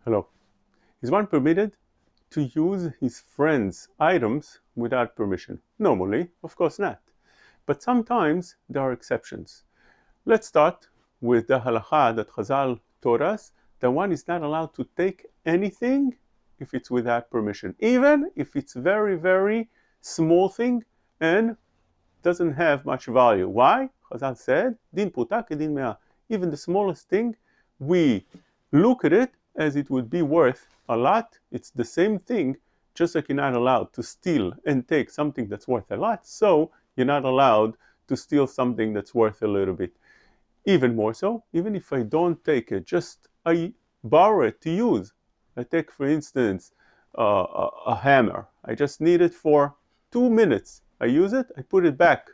Hello. Is one permitted to use his friend's items without permission? Normally, of course not. But sometimes there are exceptions. Let's start with the halakha that Chazal taught us that one is not allowed to take anything if it's without permission, even if it's very, very small thing and doesn't have much value. Why? Chazal said, din pruta kedin mea. Even the smallest thing, we look at it as it would be worth a lot. It's the same thing, just like you're not allowed to steal and take something that's worth a lot, so you're not allowed to steal something that's worth a little bit. Even more so, even if I don't take it, just I borrow it to use. I take, for instance, a hammer. I just need it for 2 minutes. I use it, I put it back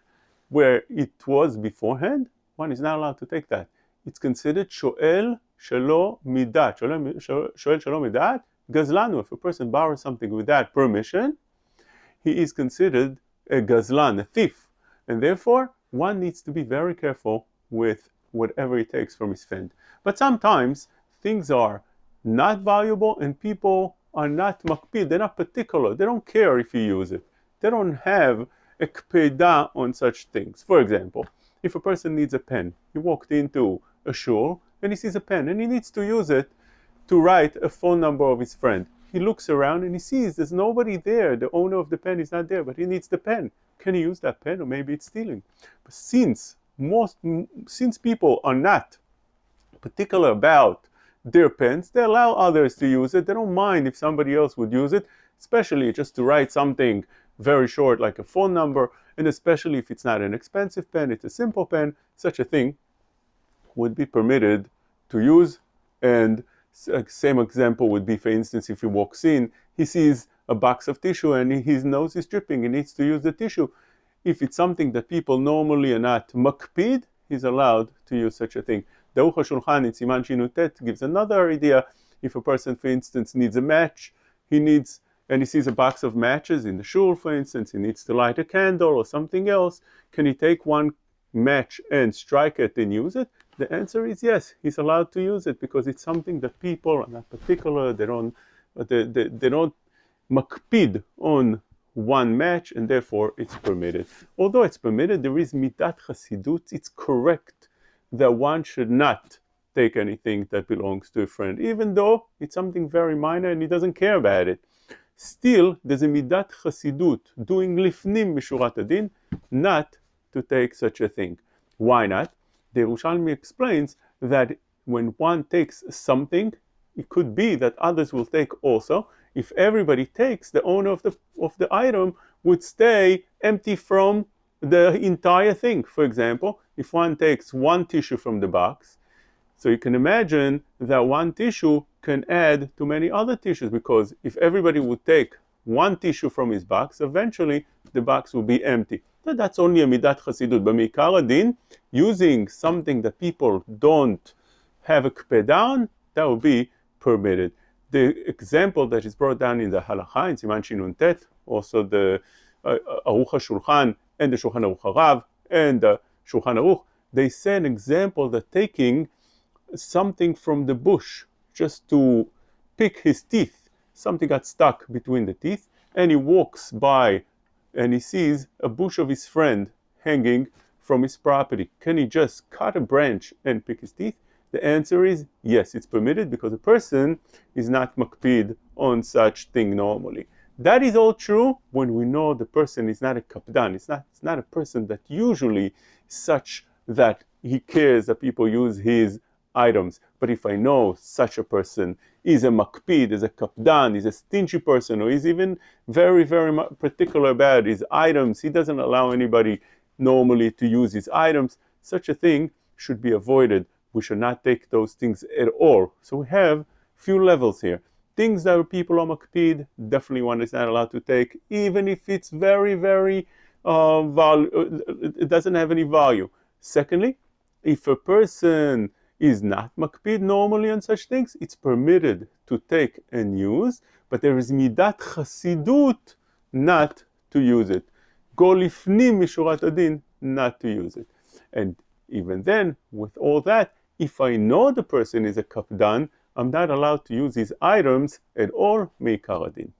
where it was beforehand. One is not allowed to take that. It's considered shoel shelo midat. Shoel shelo midat, gazlanu. If a person borrows something without permission, he is considered a gazlan, a thief. And therefore, one needs to be very careful with whatever he takes from his friend. But sometimes things are not valuable and people are not makpid, they're not particular, they don't care if you use it. They don't have a kpeda on such things. For example, if a person needs a pen, he walked into a shul and he sees a pen and he needs to use it to write a phone number of his friend. He looks around and he sees there's nobody there, the owner of the pen is not there, but he needs the pen. Can he use that pen, or maybe it's stealing? But since people are not particular about their pens, they allow others to use it. They don't mind if somebody else would use it, especially just to write something very short like a phone number, and especially if it's not an expensive pen, it's a simple pen, such a thing would be permitted to use. And same example would be, for instance, if he walks in, he sees a box of tissue and his nose is dripping, he needs to use the tissue. If it's something that people normally are not makpid, he's allowed to use such a thing. The Aruch HaShulchan in Siman Shin Nut Tet gives another idea. If a person, for instance, needs a match, and he sees a box of matches in the shul, for instance, he needs to light a candle or something else, can he take one match and strike it and use it? The answer is yes, he's allowed to use it because it's something that people are not particular, they don't makpid on one match, and therefore it's permitted. Although it's permitted, there is midat chasidut. It's correct that one should not take anything that belongs to a friend, even though it's something very minor and he doesn't care about it. Still, there's a midat chasidut, doing lifnim mishurat adin, not to take such a thing. Why not? The Yerushalmi explains that when one takes something, it could be that others will take also. If everybody takes, the owner of the item would stay empty from the entire thing. For example, if one takes one tissue from the box, so you can imagine that one tissue can add to many other tissues, because if everybody would take one tissue from his box, eventually the box will be empty. So that's only a midat chasidut. But meikar adin, using something that people don't have a kpeda on, that would be permitted. The example that is brought down in the halakha in Siman Shin Nun Tet, also the Aruch HaShulchan and the Shulchan Aruch Harav and the Shulchan Aruch, they say an example that taking something from the bush just to pick his teeth, something got stuck between the teeth, and he walks by and he sees a bush of his friend hanging from his property. Can he just cut a branch and pick his teeth? The answer is yes, it's permitted, because a person is not makpid on such thing normally. That is all true when we know the person is not a kapdan. It's not a person that usually such that he cares that people use his items. But if I know such a person is a makpid, is a kapdan, is a stingy person, or is even very, very particular about his items, he doesn't allow anybody normally to use his items, such a thing should be avoided. We should not take those things at all. So we have few levels here. Things that people are makpid, definitely one is not allowed to take, even if it's very, very it doesn't have any value. Secondly, if a person is not makpid normally on such things, it's permitted to take and use, but there is midat chasidut not to use it. Go lifnim mishurat adin, not to use it. And even then, with all that, if I know the person is a kapdan, I'm not allowed to use these items at all, me'ikar hadin.